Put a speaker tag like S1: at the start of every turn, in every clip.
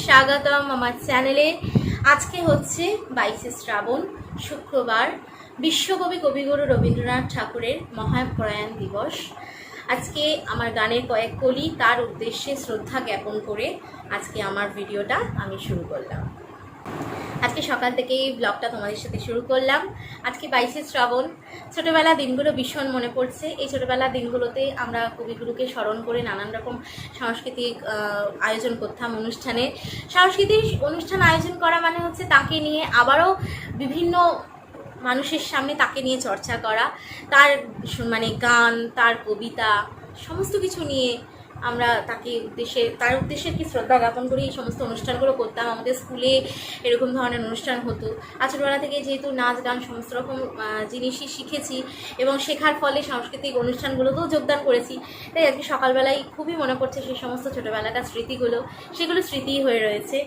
S1: স্বাগতম আমার চ্যানেলে। আজকে হচ্ছে 22শে শ্রাবণ, শুক্রবার, বিশ্বকবি কবিগুরু রবীন্দ্রনাথ ঠাকুরের মহাপ্রয়াণ দিবস। আজকে আমার গানের কয়েক কলি তার উদ্দেশ্যে শ্রদ্ধা জ্ঞাপন করে আজকে আমার ভিডিওটা আমি শুরু করলাম। আজকে সকাল থেকে এই ব্লগটা তোমাদের সাথে শুরু করলাম। আজকে 22শে শ্রাবণ। ছোটোবেলা দিনগুলো ভীষণ মনে পড়ছে। এই ছোটোবেলার দিনগুলোতে আমরা কবিগুরুকে স্মরণ করে নানান রকম সাংস্কৃতিক আয়োজন করতাম। সাংস্কৃতিক অনুষ্ঠান আয়োজন করা মানে হচ্ছে তাকে নিয়ে আবারও বিভিন্ন মানুষের সামনে তাকে নিয়ে চর্চা করা, তার মানে গান, তার কবিতা, সমস্ত কিছু নিয়ে আমরা তার উদ্দেশ্যে কি শ্রদ্ধা জ্ঞাপন করি এই সমস্ত অনুষ্ঠানগুলো করতাম। আমাদের স্কুলে এরকম ধরনের অনুষ্ঠান হতো। ছোটবেলা থেকে যেহেতু নাচ গান সমস্ত রকম জিনিসই শিখেছি এবং শেখার ফলে সাংস্কৃতিক অনুষ্ঠানগুলোতেও যোগদান করেছি, তাই আজকে সকালবেলায় খুবই মনে পড়ছে সেই সমস্ত ছোটোবেলাকার স্মৃতিগুলো। সেগুলো স্মৃতিই হয়ে রয়েছে।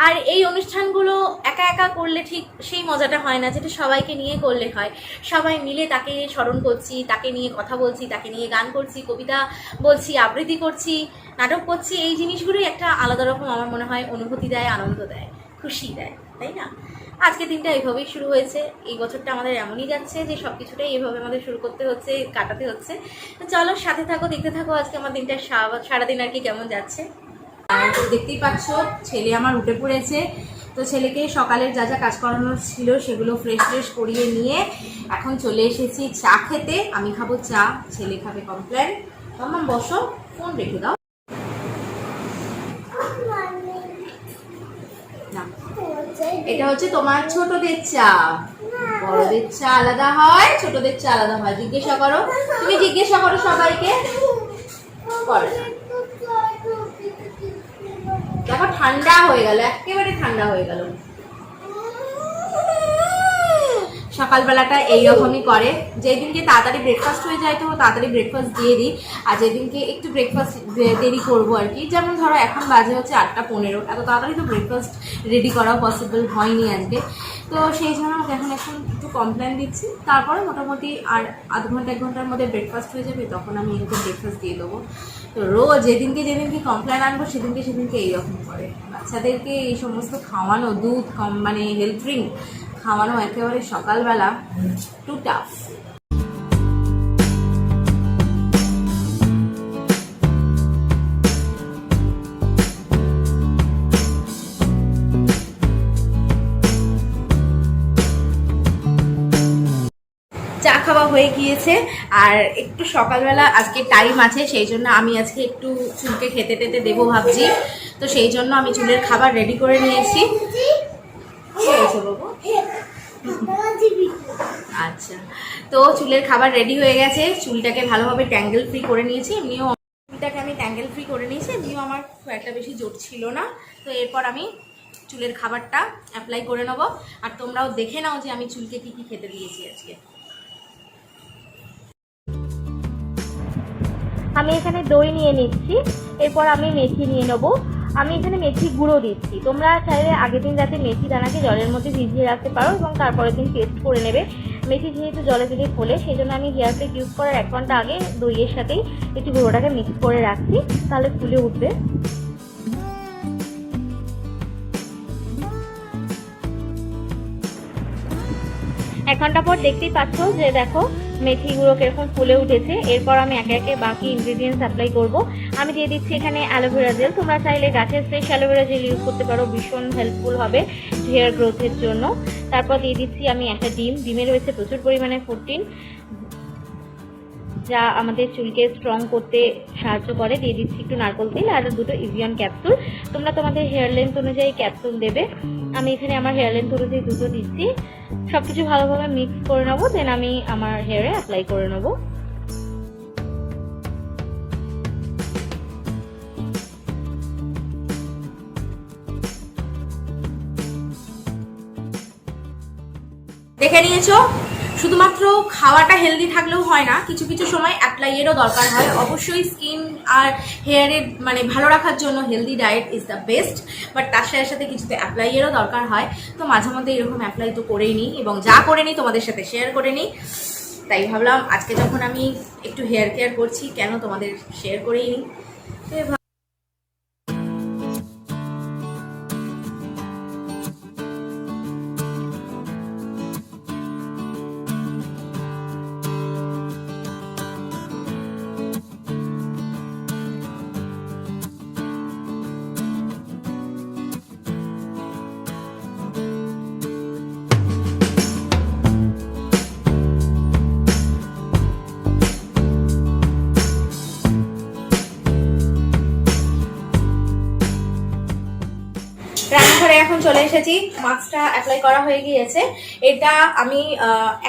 S1: আর এই অনুষ্ঠানগুলো একা একা করলে ঠিক সেই মজাটা হয় না যেটা সবাইকে নিয়ে করলে হয়। সবাই মিলে তাকে স্মরণ করছি, তাকে নিয়ে কথা বলছি, তাকে নিয়ে গান করছি, কবিতা বলছি, আবৃত্তি করছি, নাটক করছি। এই জিনিসগুলোই একটা আলাদা রকম আমার মনে হয় অনুভূতি দেয়, আনন্দ দেয়, খুশি দেয়, তাই না? আজকের দিনটা এইভাবেই শুরু হয়েছে। এই বছরটা আমাদের এমনই যাচ্ছে যে সব কিছুটাই এইভাবে আমাদের শুরু করতে হচ্ছে, কাটাতে হচ্ছে। চলো সাথে থাকো, দেখতে থাকো আজকে আমার দিনটা সারাদিন আর কি কেমন যাচ্ছে। আর দেখতেই পাচ্ছ ছেলে আমার উঠে পড়েছে। তো ছেলেকে সকালের যা যা কাজ করানোর ছিল সেগুলো ফ্রেশ করিয়ে নিয়ে এখন চলে এসেছি চা খেতে। আমি খাবো চা, ছেলে খাবে কমপ্লেন। মাম্মা বসো, ফোন রেখে দাও। এটা হচ্ছে তোমার ছোটদের চা। বড়দের চা আলাদা হয়, ছোটদের চা আলাদা হয়। জিজ্ঞাসা করো, তুমি জিজ্ঞাসা করো সবাইকে। দেখো ঠান্ডা হয়ে গেল, একেবারে ঠান্ডা হয়ে গেল। সকালবেলাটা এইরকমই করে। যেদিনকে তাড়াতাড়ি ব্রেকফাস্ট হয়ে যায় তো তাড়াতাড়ি ব্রেকফাস্ট দিয়ে দিই, আর যেদিনকে একটু ব্রেকফাস্ট দেরি করবো আর কি, যেমন ধরো এখন বাজে হচ্ছে 8:15, এত তাড়াতাড়ি তো ব্রেকফাস্ট রেডি করাও পসিবল হয়নি আজকে। তো সেই জন্য আমাকে এখন একটু কমপ্লেন দিচ্ছি। তারপরে মোটামুটি আর আধ ঘন্টা 1 ঘন্টার মধ্যে ব্রেকফাস্ট হয়ে যাবে, তখন আমি এরকম ব্রেকফাস্ট দিয়ে দেবো। তো রোজ যেদিনকে কমপ্লেন আনবো সেদিনকে এইরকম করে। বাচ্চাদেরকে এই সমস্ত খাওয়ানো, দুধ মানে হেলথ ড্রিঙ্ক খাওয়ানো একেবারে সকালবেলা টু টাফ। চা খাওয়া হয়ে গিয়েছে, আর একটু সকালবেলা আজকে টাইম আছে, সেই জন্য আমি আজকে একটু চুলকে খেতে দেবো ভাবছি। তো সেই জন্য আমি চুলের খাবার রেডি করে নিয়েছি। আচ্ছা, তো চুলের খাবার রেডি হয়ে গেছে। চুলটাকে ভালোভাবে ট্যাঙ্গেল ফ্রি করে নিয়েছি। এমনিও চুলটাকে আমি ট্যাঙ্গেল ফ্রি করে নিয়েছি, এমনিও আমার খুব একটা বেশি জোর ছিল না। তো এরপর আমি চুলের খাবারটা অ্যাপ্লাই করে নেবো, আর তোমরাও দেখে নাও যে আমি চুলকে কী খেতে দিয়েছি আজকে। আমি এখানে দই নিয়ে নিচ্ছি, এরপর আমি মেথি নিয়ে নেবো। আমি এখানে মেথি গুঁড়ো দিচ্ছি। তোমরা চাইলে আগের দিন রাতে মেথি দানাকে জলের মধ্যে ভিজিয়ে রাখতে পারো এবং তারপরের দিন পেস্ট করে নেবে। মেথি যেহেতু জলে দিলে ফোলে, সেই জন্য আমি হেয়ার প্যাক ইউজ করার 1 ঘন্টা আগে দইয়ের সাথেই একটু গুঁড়োটাকে মিক্স করে রাখছি, তাহলে ফুলে উঠবে। 1 ঘন্টা পর দেখতেই পাচ্ছ যে দেখো মেথি গুঁড়ো কিরকম ফুলে উঠেছে। এরপর আমি একে একে বাকি ইনগ্রিডিয়েন্টস অ্যাপ্লাই করব। আমি দিয়ে দিচ্ছি এখানে অ্যালোভেরা জেল। তোমরা চাইলে গাছের ফ্রেশ অ্যালোভেরা জেল ইউজ করতে পারো, ভীষণ হেল্পফুল হবে হেয়ার গ্রোথের জন্য। তারপর দিয়ে দিচ্ছি আমি একটা ডিমে রয়েছে প্রচুর পরিমাণে প্রোটিন, যা আমাদের চুলকে স্ট্রং করতে সাহায্য করে। দিয়ে দিচ্ছি একটু নারকেল তেল আর 2টো ইভিয়ন ক্যাপসুল। তোমরা তোমাদের হেয়ার লেন্থ অনুযায়ী ক্যাপসুল দেবে। আমি এখানে আমার হেয়ার লেন্থ অনুযায়ী 2টো দিচ্ছি। সব কিছু ভালোভাবে মিক্স করে নেবো, দেন আমি আমার হেয়ারে অ্যাপ্লাই করে নেবো। দেখে নিয়েছো, শুধুমাত্র খাওয়াটা হেলদি থাকলেও হয় না, কিছু কিছু সময় অ্যাপ্লাইয়েরও দরকার হয়। অবশ্যই স্কিন আর হেয়ারের মানে ভালো রাখার জন্য healthy diet is the best, but তার সাথে সাথে কিছুতে অ্যাপ্লাইয়েরও দরকার হয়। তো মাঝে মধ্যে এরকম অ্যাপ্লাই তো করেই নিই, এবং যা করে নিই তোমাদের সাথে শেয়ার করে নিই। তাই ভাবলাম আজকে যখন আমি একটু হেয়ার কেয়ার করছি, কেন তোমাদের শেয়ার করেই নিই। রান্নাঘরে এখন চলে এসেছি, মাস্কটা অ্যাপ্লাই করা হয়ে গিয়েছে। এটা আমি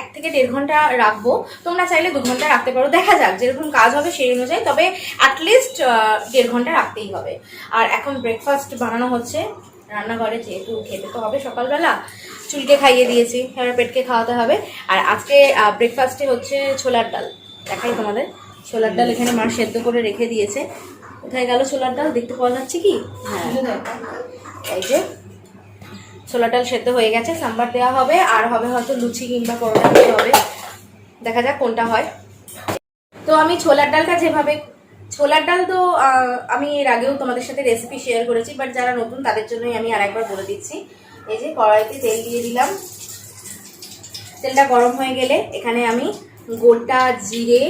S1: 1 থেকে 1.5 ঘন্টা রাখবো। তোমরা চাইলে 2 ঘন্টা রাখতে পারো, দেখা যাক যেরকম কাজ হবে সেই অনুযায়ী, তবে অ্যাটলিস্ট 1.5 ঘন্টা রাখতেই হবে। আর এখন ব্রেকফাস্ট বানানো হচ্ছে রান্নাঘরে, যেহেতু খেতে তো হবে সকালবেলা। চুলকে খাইয়ে দিয়েছি, হেয়ার পেটকে খাওয়াতে হবে। আর আজকে ব্রেকফাস্টে হচ্ছে ছোলার ডাল। দেখাই তোমাদের, ছোলার ডাল এখানে মা সেদ্ধ করে রেখে দিয়েছে। কোথায় গেল ছোলার ডাল, দেখতে পাওয়া যাচ্ছে কি? হ্যাঁ, এই যে ছোলার ডাল সেদ্ধ হয়ে গেছে, সাম্বার দেওয়া হবে, আর হবে হয়তো লুচি কিংবা পরোটা হবে, দেখা যাক কোনটা হয়। তো আমি ছোলার ডালটা যেভাবে, ছোলার ডাল তো আমি এর আগেও তোমাদের সাথে রেসিপি শেয়ার করেছি, বাট যারা নতুন তাদের জন্যই আমি আরেকবার বলে দিচ্ছি। এই যে কড়াইতে তেল দিয়ে দিলাম, তেলটা গরম হয়ে গেলে এখানে আমি গোটা জিরে,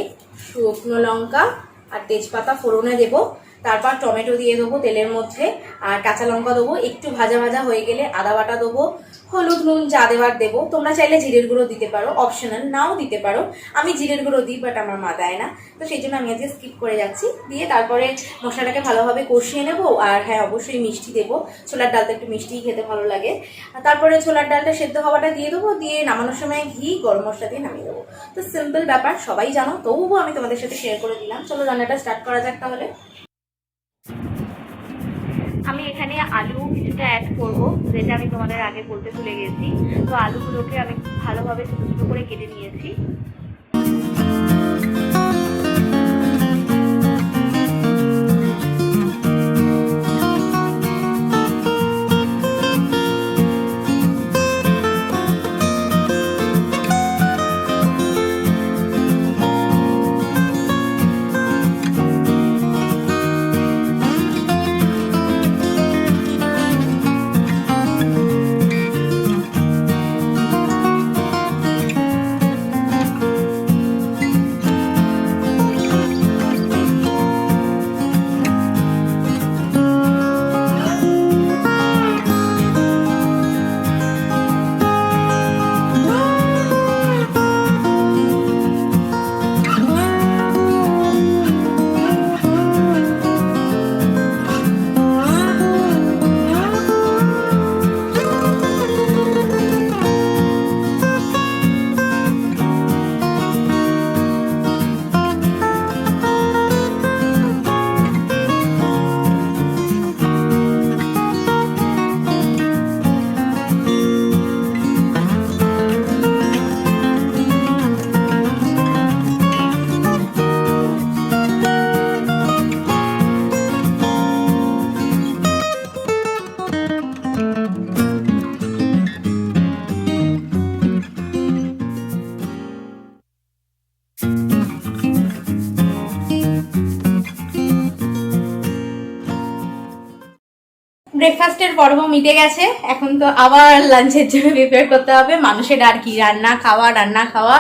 S1: শুকনো লঙ্কা আর তেজপাতা ফোড়নে দেবো। তারপর টমেটো দিয়ে দেবো তেলের মধ্যে, আর কাঁচা লঙ্কা দেবো। একটু ভাজা ভাজা হয়ে গেলে আদা বাটা দেবো, হলুদ নুন যা দেওয়ার দেবো। তোমরা চাইলে জিরের গুঁড়ো দিতে পারো, অপশনাল, নাও দিতে পারো। আমি জিরের গুঁড়ো দিই, বাট আমার মা দেয় না, তো সেই জন্য আমি আজকে স্কিপ করে যাচ্ছি। দিয়ে তারপরে মশলাটাকে ভালোভাবে কষিয়ে নেবো। আর হ্যাঁ, অবশ্যই মিষ্টি দেবো, ছোলার ডালটা একটু মিষ্টিই খেতে ভালো লাগে। তারপরে ছোলার ডালটা সেদ্ধ হওয়াটা দিয়ে দেবো, দিয়ে নামানোর সময় ঘি, গরম মশলা দিয়ে নামিয়ে দেবো। তো সিম্পল ব্যাপার, সবাই জানো, তবুও আমি তোমাদের সাথে শেয়ার করে দিলাম। চলো রান্নাটা স্টার্ট করা যাক তাহলে। আমি এখানে আলু কিছুটা অ্যাড করব, যেটা আমি তোমাদের আগে বলতে ভুলে গেছি। তো আলুগুলোকে আমি ভালোভাবে ছোটো ছোটো করে কেটে নিয়েছি। ব্রেকফাস্টের পর্ব মিটে গেছে, এখন তো আবার লাঞ্চের জন্য প্রিপেয়ার করতে হবে। মানুষের আর কি রান্না খাওয়া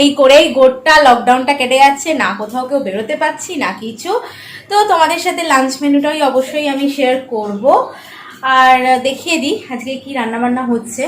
S1: এই করেই গোটা লকডাউনটা কেটে যাচ্ছে, না কোথাও কেউ বেরোতে পারছি না কিছু। তো তোমাদের সাথে লাঞ্চ মেনুটাই অবশ্যই আমি শেয়ার করব, আর দেখিয়ে দিই আজকে কি রান্নাবান্না হচ্ছে।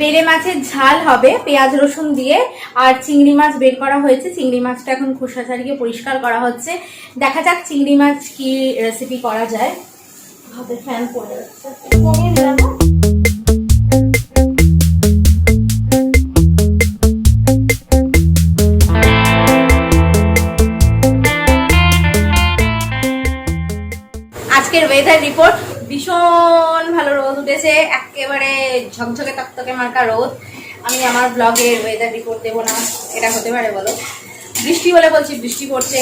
S1: বেলে মাছের ঝাল হবে পেঁয়াজ রসুন দিয়ে, আর চিংড়ি মাছ বের করা হয়েছে। চিংড়ি মাছটা এখন খোসা ছাড়িয়ে পরিষ্কার করা হচ্ছে। দেখা যাক চিংড়ি মাছ কি রেসিপি করা যায়। হাতে ফ্যান পড়ে যাচ্ছে, কমিয়ে দিলাম। আজকের ওয়েদার রিপোর্ট, ভীষণ ভালো রোদ উঠেছে, একেবারে ঝকঝকে তকতকে মার্কা রোদ। আমি আমার ব্লগের ওয়েদার রিপোর্ট দেবো না, এটা হতে পারে বলো? বৃষ্টি হলে বলছি বৃষ্টি পড়ছে,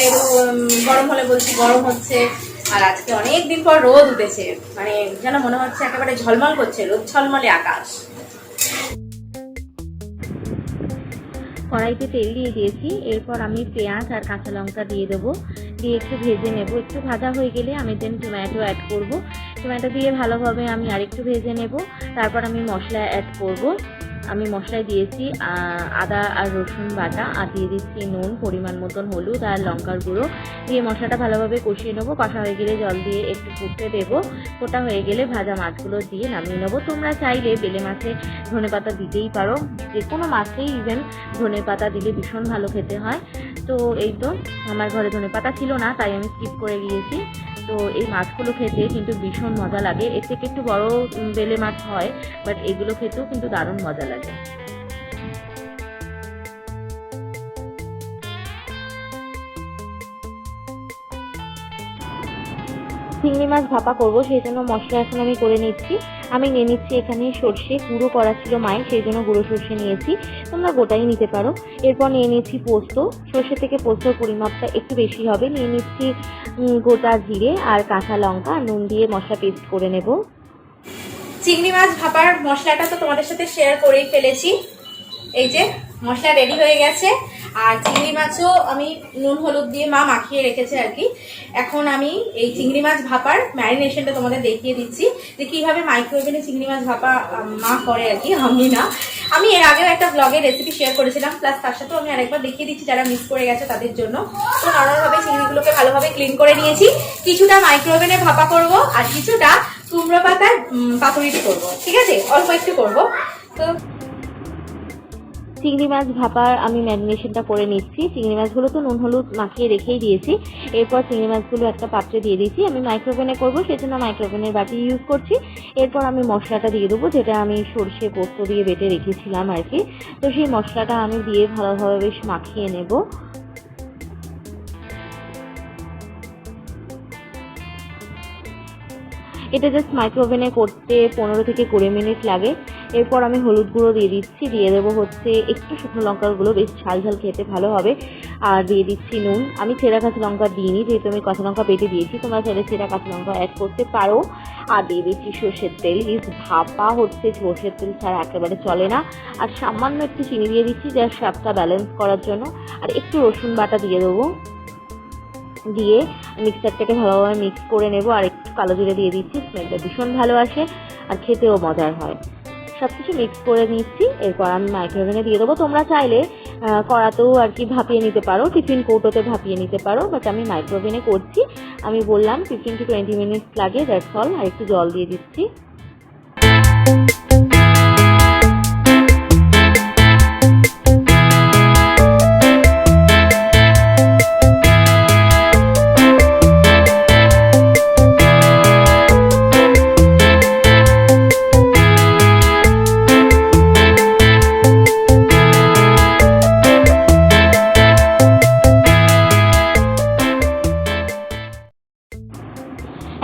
S1: গরম হলে বলছি গরম হচ্ছে, আর আজকে অনেক দিন পর রোদ উঠেছে, মানে যেন মনে হচ্ছে একেবারে ঝলমল করছে, রোদ ঝলমলে আকাশ।
S2: কড়াইতে তেল দিয়ে দিয়েছি, এরপর আমি পেঁয়াজ আর কাঁচা লঙ্কা দিয়ে দেবো, দিয়ে একটু ভেজে নেব। একটু ভাজা হয়ে গেলে আমি দেন টমেটো অ্যাড করব। টমেটো দিয়ে ভালোভাবে আমি আরেকটু ভেজে নেব, তারপর আমি মশলা অ্যাড করব। আমি মশলায় দিয়েছি আদা আর রসুন বাটা, আর দিয়ে দিচ্ছি নুন, পরিমাণ মতন হলুদ আর লঙ্কার গুঁড়ো, দিয়ে মশলাটা ভালোভাবে কষিয়ে নেবো। কষা হয়ে গেলে জল দিয়ে একটু ফুটতে দেবো। ফোটা হয়ে গেলে ভাজা মাছগুলো দিয়ে নামিয়ে নেবো। তোমরা চাইলে বেলে মাছে ধনেপাতা দিতেই পারো, যে কোনো মাছেই ইভেন ধনেপাতা দিলে ভীষণ ভালো খেতে হয়। তো এই তো আমার ঘরে ধনেপাতা ছিল না, তাই আমি স্কিপ করে গিয়েছি। তো এই মাছগুলো খেতে কিন্তু ভীষণ মজা লাগে। এর থেকে একটু বড় বেলে মাছ হয়, বাট এগুলো খেতেও কিন্তু দারুণ মজা লাগে। চিংড়ি মাছ ভাপা করবো, সেই জন্য মশলা এখন আমি করে নিচ্ছি। আমি নিয়ে নিচ্ছি এখানে সর্ষে, গুঁড়ো করা ছিল মায়ের, সেই জন্য গুঁড়ো সর্ষে নিয়েছি, তোমরা গোটাই নিতে পারো। এরপর নিয়ে নিচ্ছি পোস্ত, সর্ষে থেকে পোস্তর পরিমাপটা একটু বেশি হবে। নিয়ে নিচ্ছি গোটা জিরে আর কাঁচা লঙ্কা, নুন দিয়ে মশলা পেস্ট করে নেব।
S1: চিংড়ি মাছ ভাপার মশলাটা তো তোমাদের সাথে শেয়ার করেই ফেলেছি, এই যে মশলা রেডি হয়ে গেছে। আর চিংড়ি মাছও আমি নুন হলুদ দিয়ে মা মাখিয়ে রেখেছে আর কি। এখন আমি এই চিংড়ি মাছ ভাপার ম্যারিনেশনটা তোমাদের দেখিয়ে দিচ্ছি, যে কীভাবে মাইক্রোওভেনে চিংড়ি মাছ ভাপা মা করে আর কি, আমি না। আমি এর আগেও একটা ব্লগের রেসিপি শেয়ার করেছিলাম, প্লাস তার সাথেও আমি আরেকবার দেখিয়ে দিচ্ছি যারা মিস করে গেছে তাদের জন্য। তো নরমালভাবে চিংড়িগুলোকে ভালোভাবে ক্লিন করে নিয়েছি, কিছুটা মাইক্রোওভেনে ভাপা করব আর কিছুটা কুমড়ো পাতার পাতুরিটি করবো, ঠিক আছে? অল্প একটু করবো। তো
S2: চিংড়ি মাছ ভাপার আমি ম্যারিনেশনটা করে নিচ্ছি। চিংড়ি মাছগুলো তো নুন হলুদ মাখিয়ে রেখেই দিয়েছি। এরপর চিংড়ি মাছগুলো একটা পাত্রে দিয়ে দিয়েছি। আমি মাইক্রোওভেনে করবো, সেজন্য মাইক্রোওভেনের বাটি ইউজ করছি। এরপর আমি মশলাটা দিয়ে দেবো, যেটা আমি সর্ষে পোস্ত দিয়ে বেটে রেখেছিলাম আর কি। তো সেই মশলাটা আমি দিয়ে ভালোভাবে বেশ মাখিয়ে নেব। এটা জাস্ট মাইক্রোওভেনে করতে 15 থেকে 20 মিনিট লাগে। এরপর আমি হলুদ গুঁড়ো দিয়ে দিচ্ছি, দিয়ে দেবো হচ্ছে একটু শুকনো লঙ্কার গুঁড়ো, বেশ ঝাল ঝাল খেতে ভালো হবে। আর দিয়ে দিচ্ছি নুন। আমি ছেঁড়া কাঁচা লঙ্কা দিইনি, যেহেতু আমি কাঁচা লঙ্কা বেটে দিয়েছি, তোমরা চাইলে ছেঁড়া কাঁচা লঙ্কা অ্যাড করতে পারো। আর দিয়ে দিচ্ছি সর্ষের তেল। ভাপা হচ্ছে সর্ষের তেল ছাড়া একেবারে চলে না। আর সামান্য একটু চিনি দিয়ে দিচ্ছি, যার স্বাদটা ব্যালেন্স করার জন্য। আর একটু রসুন বাটা দিয়ে দেবো, দিয়ে মিক্সারটাকে ভালোভাবে মিক্স করে নেব। আর একটু কালো জিরে দিয়ে দিচ্ছি, স্মেলটা ভীষণ ভালো আসে আর খেতেও মজার হয়। সব কিছু মিক্স করে নিচ্ছি। এরপর আমি মাইক্রোওভেনে দিয়ে দেবো। তোমরা চাইলে কড়াতেও আর কি ভাপিয়ে নিতে পারো, টিফিন কৌটোতে ভাপিয়ে নিতে পারো, বাট আমি মাইক্রোওভেনে করছি। আমি বললাম 15 to 20 মিনিটস লাগে, দ্যাটস অল। আর একটু জল দিয়ে দিচ্ছি।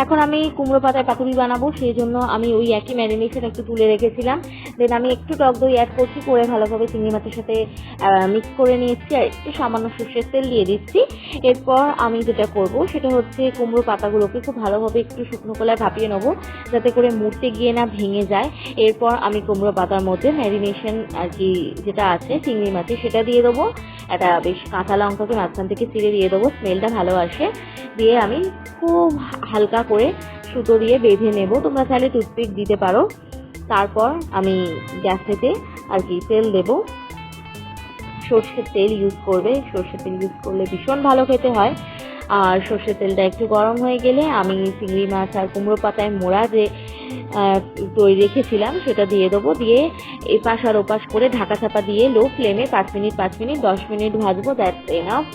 S2: এখন আমি কুমড়ো পাতায় পাতুরি বানাবো, সেই জন্য আমি ওই একই ম্যারিনেশন একটু তুলে রেখেছিলাম, দেন আমি একটু টক দই অ্যাড করছি, করে ভালোভাবে চিংড়ি মাছের সাথে মিক্স করে নিয়েছি, আর একটু সামান্য সর্ষের তেল দিয়ে দিচ্ছি। এরপর আমি যেটা করব সেটা হচ্ছে কুমড়ো পাতাগুলোকে খুব ভালোভাবে একটু শুকনো কলায় ভাপিয়ে নেবো, যাতে করে মুড়তে গিয়ে না ভেঙে যায়। এরপর আমি কুমড়ো পাতার মধ্যে ম্যারিনেশন আর কি যেটা আছে চিংড়ি মাছের সেটা দিয়ে দেবো, একটা বেশ কাঁচা লঙ্কাকে মাঝখান থেকে চিড়ে দিয়ে দেবো, স্মেলটা ভালো আসে। দিয়ে আমি খুব হালকা করে সুতো দিয়ে বেঁধে নেব, তোমরা চাইলে টুথপিক দিতে পারো। তারপর আমি গ্যাসেতে আর কি তেল দেব, সর্ষের তেল ইউজ করবে, সর্ষের তেল ইউজ করলে ভীষণ ভালো খেতে হয়। আর সর্ষের তেলটা একটু গরম হয়ে গেলে আমি চিংড়ি মাছ আর কুমড়ো পাতায় মোড়া যে দই রেখেছিলাম সেটা দিয়ে দেবো, দিয়ে এপাশ আর ওপাশ করে ঢাকা চাপা দিয়ে লো ফ্লেমে 5 মিনিট 10 মিনিট ভাজবো, দ্যাটস এনাফ।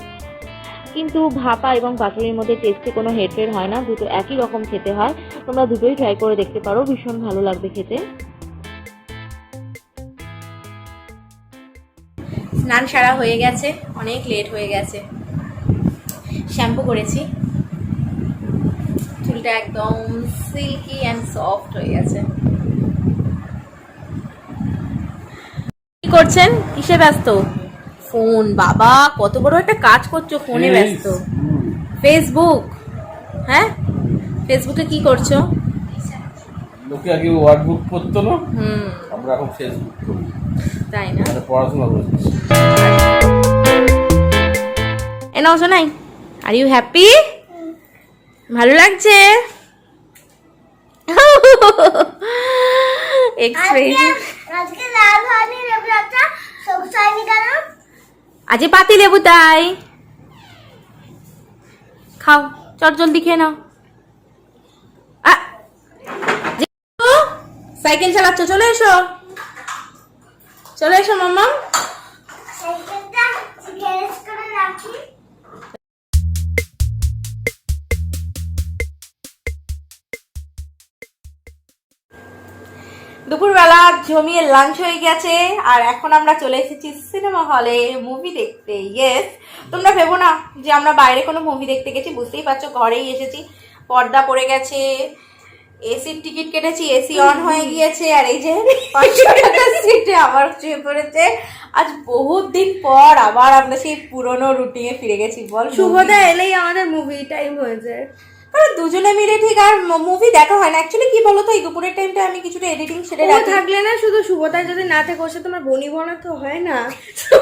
S2: কিন্তু ভাপা এবং পাতুরির মধ্যে টেস্টে কোনো হেরফের হয় না, দুটো একই রকম খেতে হয়। তোমরা দুটোই ট্রাই করে দেখতে পারো, ভীষণ ভালো লাগবে খেতে।
S1: স্নান সারা হয়ে গেছে, অনেক লেট হয়ে গেছে। শ্যাম্পু করেছি, চুলটা একদম সিল্কি অ্যান্ড সফট হয়ে গেছে। কি করছেন? কিসে ব্যস্ত? ফোন? বাবা কত বড় একটা কাজ করছো, ফোনে ব্যস্ত। ফেসবুক? হ্যাঁ, ফেসবুকে কি করছো?
S3: লোকে আগে ওয়ার্ড বুক পড়তো না, আমরা এখন ফেসবুক করি,
S1: তাই না?
S3: মানে পড়াশোনা করছি।
S1: এ নাও শোনাই, আর ইউ হ্যাপি? ভালো লাগছে? আজ পাতি লেবু তাই খাও, চট জলদি খেয়ে নাও। সাইকেল চালাচ্ছ, চলে এসো, চলে এসো মাম্মা। দুপুরবেলা জমিয়ে লাঞ্চ হয়ে গেছে, আর এখন আমরা চলে এসেছি সিনেমা হলে মুভি দেখতে। ইয়েস, তোমরা ভেবো না যে আমরা বাইরে কোনো মুভি দেখতে গেছি, বুঝতেই পারছো ঘরেই এসেছি। পর্দা পড়ে গেছে, এসির টিকিট কেটেছি, এসি অন হয়ে গিয়েছে, আর এই যে 500 টাকার সিটে আবার শুয়ে পড়েছে। আজ বহুত দিন পর আবার আমরা সেই পুরনো রুটিনে ফিরে গেছি। বল,
S4: শুভদা এলেই আমাদের মুভি টাইম হয়ে যায়,
S1: কারণ দুজনে মিলে ঠিক আর মুভি দেখা হয় না। অ্যাকচুয়ালি কি বলতো, এই দুপুরের টাইমটা আমি কিছুটা এডিটিং সেরে
S4: ও
S1: রাখি।
S4: থাকলে না, শুধু শুভদা যদি না থাকে, ওর সাথে আমার বনি বোনা তো হয় না। তো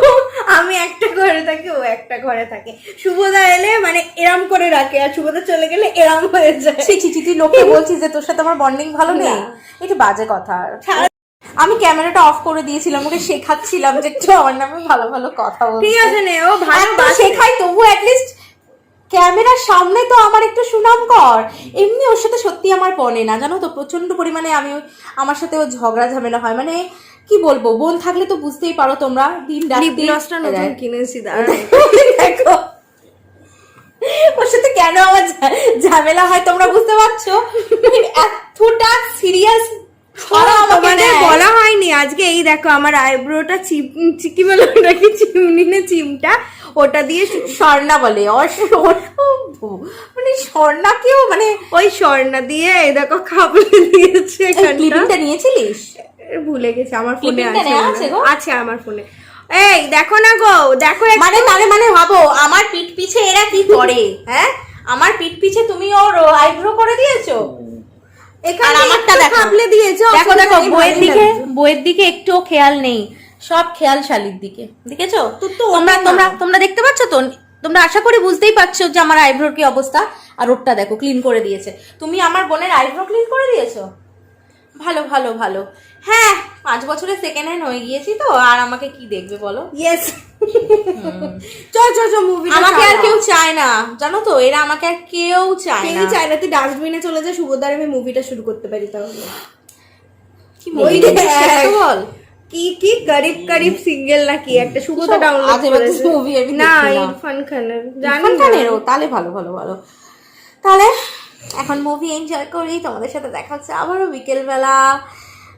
S4: আমি একটা ঘরে থাকি, ও একটা ঘরে থাকে। শুভদা এলে মানে এরাম করে রাখে, আর শুভদা চলে গেলে এরাম হয়ে যায়।
S1: তুই লোকে বলছিস যে তোর সাথে আমার বন্ডিং ভালো নেই, এটা বাজে কথা। আমি ক্যামেরাটা অফ করে দিয়েছিলাম, ওকে শেখাচ্ছিলাম যে একটু আমার নামে ভালো ভালো কথা বলতে।
S4: ঠিক আছে নে, ও ভালো
S1: শেখাই, তবু অ্যাটলিস্ট ক্যামেরার সামনে তো আমার একটু সুনাম কর। এমনি ওর সাথে সত্যি আমার বনে না, জানো তো, প্রচন্ড পরিমাণে আমার সাথে ও ঝগড়া ঝামেলা হয়। মানে কি বলবো, বোন থাকলে তো বুঝতেই পারো তোমরা, দিন রাত
S4: নতুন কিনেছি,
S1: দেখো ওর সাথে কেন আমার ঝামেলা হয় তোমরা বুঝতে পারছো। এতটা সিরিয়াস
S4: মানে বলা হয়নি আজকে। এই দেখো আমার আইব্রোটা কি বলে ওটাকে, চিমনি না চিমটা, ওটা দিয়ে
S1: স্বর্ণা বলে, মানে স্বর্ণাকেও মানে
S4: ওই স্বর্ণা দিয়ে এই দেখো খাবলে দিয়েছে।
S1: ক্লিপিংটা নিয়েছিলিস?
S4: ভুলে গেছি, আমার ফোনে আছে আমার ফোনে। এই দেখো না গো, দেখো
S1: মানে মানে ভাবো আমার পিঠ পিছে এরা কি করে। হ্যাঁ, আমার পিঠ পিছে তুমি ওর আইব্রো করে দিয়েছো, আর আমারটা দেখো খাবলে দিয়েছো। দেখো দেখো, বইয়ের দিকে একটুও খেয়াল নেই, সব খেয়াল শালির দিকে। দেখেছো? তোমরা দেখতে পাচ্ছ তো, তোমরা আশা করি বুঝতেই পারছো যে আমার আইব্রোর কি অবস্থা। আর ওরটা দেখো, ক্লিন করে দিয়েছে। তুমি আমার বোনের আইব্রো ক্লিন করে দিয়েছো, ভালো ভালো ভালো। হ্যাঁ, 5 বছরের সেকেন্ড হ্যান্ড হয়ে গিয়েছি তো, আর আমাকে কি দেখবে বলো?
S4: ইয়েস, চল মুভি।
S1: আমাকে আর কেউ চায় না, জানো তো, এরা আমাকে আর কেউ চায় না।
S4: তুই ডাস্টবিনে চলে যা, শুভদার আমি মুভিটা শুরু করতে পারি তাহলে।
S1: কি মুভি বল?
S4: কি গরিব সিঙ্গেল নাকি একটা শুভদা ডাউনলোড করেছে
S1: মুভি।
S4: না, ইরফান খানের,
S1: ইরফান খানেরও? তাহলে ভালো ভালো ভালো। তাহলে এখন মুভি এনজয় করি, তোমাদের সাথে দেখা হচ্ছে আবারও বিকেলবেলা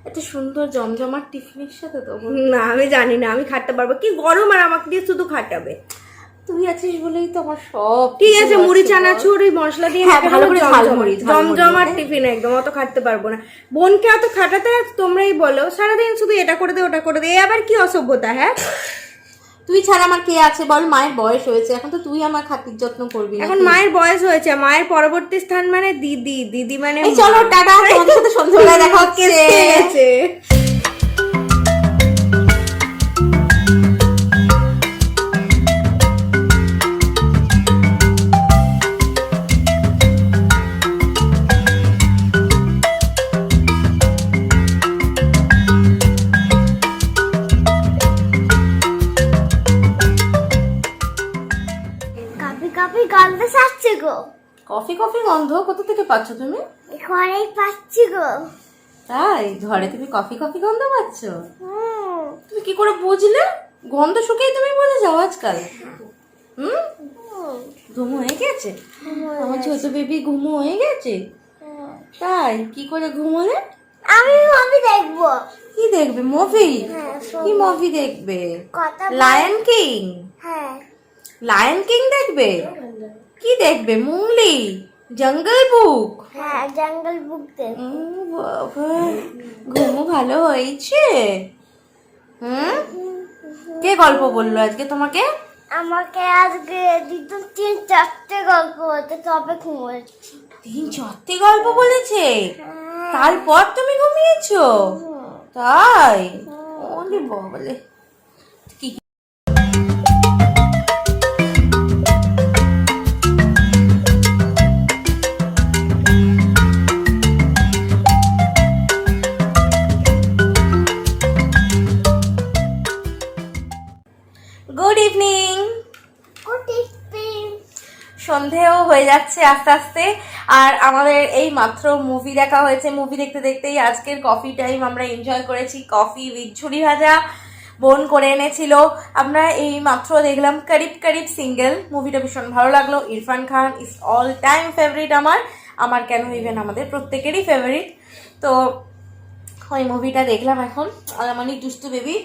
S1: একটা সুন্দর জমজমাট টিফিনের সাথে। তো
S4: না, আমি জানি না আমি খাটতে পারবো কি, গরম আর আমাকে দিয়ে শুধু খাটাবে।
S2: তুই আছিস বলেই তো আমার সব
S4: ঠিক
S2: কিছু
S4: আছে, মুড়ি
S2: আছে,
S4: চানাচুর ওই মশলা দিয়ে
S2: হ্যাঁ,
S4: মেখে
S2: ভালো
S4: দেবো,
S2: করে ঝালমুড়ি,
S4: জমজমার
S2: হ্যাঁ।
S4: টিফিন একদম, অত খাটতে পারবো না। বোনকে অত খাটাতে তোমরাই বলো, সারাদিন শুধু এটা করে দে ওটা করে দে, এ আবার কি অসভ্যতা? হ্যাঁ,
S2: তুই ছাড়া আমার কে আছে বল? মায়ের বয়স হয়েছে, এখন তো তুই আমার খাতির যত্ন করবি না।
S4: এখন মায়ের বয়স হয়েছে, মায়ের পরবর্তী স্থান মানে দিদি, দিদি মানে
S2: এই চলো টাটা, তোমাদের সাথে সন্ধ্যাবেলায় দেখা হচ্ছে।
S4: কেসে গেছে।
S5: কফি কফি গন্ধ ছাড়ছে গো,
S2: কফি কফি গন্ধ কোথা থেকে পাচ্ছ তুমি?
S5: ঘরেই পাচ্ছি গো।
S2: তাই ঘরে তুমি কফি কফি গন্ধ পাচ্ছ? তুমি কি করে বুঝলে? গন্ধ শুকেই তুমি বুঝে যাও আজকাল? হুম, ঘুম হয়ে গেছে আমার ছোট বেবি, ঘুম হয়ে গেছে? তাই কি করে ঘুমোলে?
S5: আমি মুভি দেখবো।
S2: কি দেখবে? মুভি?
S5: হ্যাঁ,
S2: কি মুভি দেখবে?
S5: কথা
S2: লায়ন কিং?
S5: হ্যাঁ,
S2: লায়ন কিং দেখবে? কি দেখবে? মুংলি, জঙ্গল বুক?
S5: হ্যাঁ, জঙ্গল বুক দেখ।
S2: বাবা, ঘুমো ভালো হয়েছে? হুম, কে গল্প বললো আজকে তোমাকে?
S5: আমাকে আজকে দিদি 3-4টে গল্প বলতে, তবে ঘুমোচ্ছি।
S2: 3-4টে গল্প বলেছে? তারপর তুমি ঘুমিয়েছো? তাই? ওরে বাবালে। কি গুড ইভিনিং। সন্ধেও হয়ে যাচ্ছে আস্তে আস্তে, আর আমাদের এই মাত্র মুভি দেখা হয়েছে। মুভি দেখতে দেখতেই আজকের কফি টাইম আমরা এনজয় করেছি। কফি উইথ ঝুড়ি ভাজা বোন করে এনেছিল। আমরা এই মাত্র দেখলাম করিব করিব সিঙ্গেল। মুভিটা ভীষণ ভালো লাগলো। ইরফান খান ইজ অল টাইম ফেভারিট আমার কেন ইভেন আমাদের প্রত্যেকেরই ফেভারিট। তো ওই মুভিটা দেখলাম এখন। আর আমার এই দুষ্টু বেবি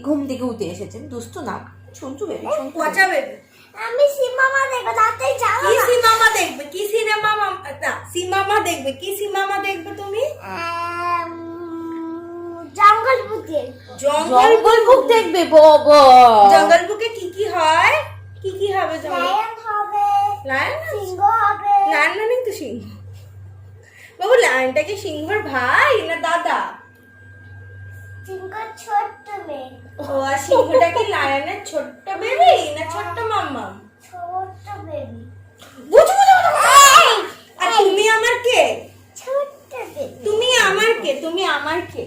S2: ঘুম থেকে উঠে এসেছেন। দুষ্টু না, সঞ্জু বেবি।
S4: পচা বেবি।
S5: আমি সিনেমা দেখবো, তাতেই যাবো
S4: কি
S5: না।
S4: সিনেমা দেখবে? কি সিনেমা? না, সিনেমা দেখবে। কি সিনেমা দেখবে তুমি?
S5: জঙ্গল বুক দেখবো।
S2: জঙ্গল বুক দেখবে? বাবা,
S4: জঙ্গল বুকে কি কি হয়? কি কি হবে?
S5: লায়ন হবে,
S4: লায়ন?
S5: সিংহ হবে।
S4: লায়ন মানে তো সিংহ। বাবু, লায়নটা কি সিংহর ভাই না দাদা?
S5: সিংহ ছোট্ট মেয়ে,
S4: ও, আর সিংহটা কি লায়নের ছোট্ট বেবি না ছোট্ট মাম্মা?
S5: ছোট্ট বেবি,
S4: বুঝবো। আর তুমি আমার কে?
S5: ছোট্ট বেবি।
S4: তুমি আমার কে? তুমি আমার কে?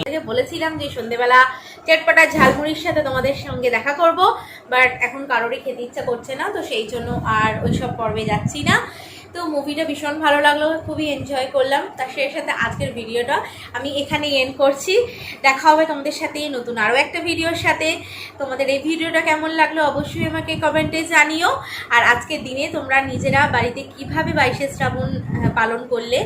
S1: আগে বলেছিলাম যে সন্ধেবেলা চটপটা ঝালমুড়ির সাথে তোমাদের সঙ্গে দেখা করব, বাট এখন কারোরই খেতে ইচ্ছা করছে না, তো সেই জন্য আর ওইসব পর্বে যাচ্ছি না। তো মুভিটা ভীষণ ভালো লাগলো, খুবই এনজয় করলাম। তার সাথে আজকের ভিডিওটা আমি এখানেই এন্ড করছি। দেখা হবে তোমাদের সাথে নতুন আরও একটা ভিডিওর সাথে। তোমাদের এই ভিডিওটা কেমন লাগলো অবশ্যই আমাকে কমেন্টে জানিও। আর আজকের দিনে তোমরা নিজেরা বাড়িতে কিভাবে 22শে শ্রাবণ পালন করলে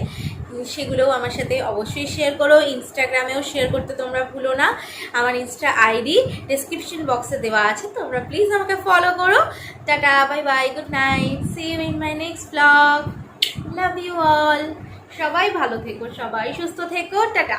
S1: সেগুলোও আমার সাথে অবশ্যই শেয়ার করো। ইনস্টাগ্রামেও শেয়ার করতে তোমরা ভুলো না। আমার ইনস্টা আইডি ডেসক্রিপশন বক্সে দেওয়া আছে, তোমরা প্লিজ আমাকে ফলো করো। Tata, bye bye, good night, see you in my next blog. Love you all. সবাই ভালো থেকো, সবাই সুস্থ থেকো। টাটা।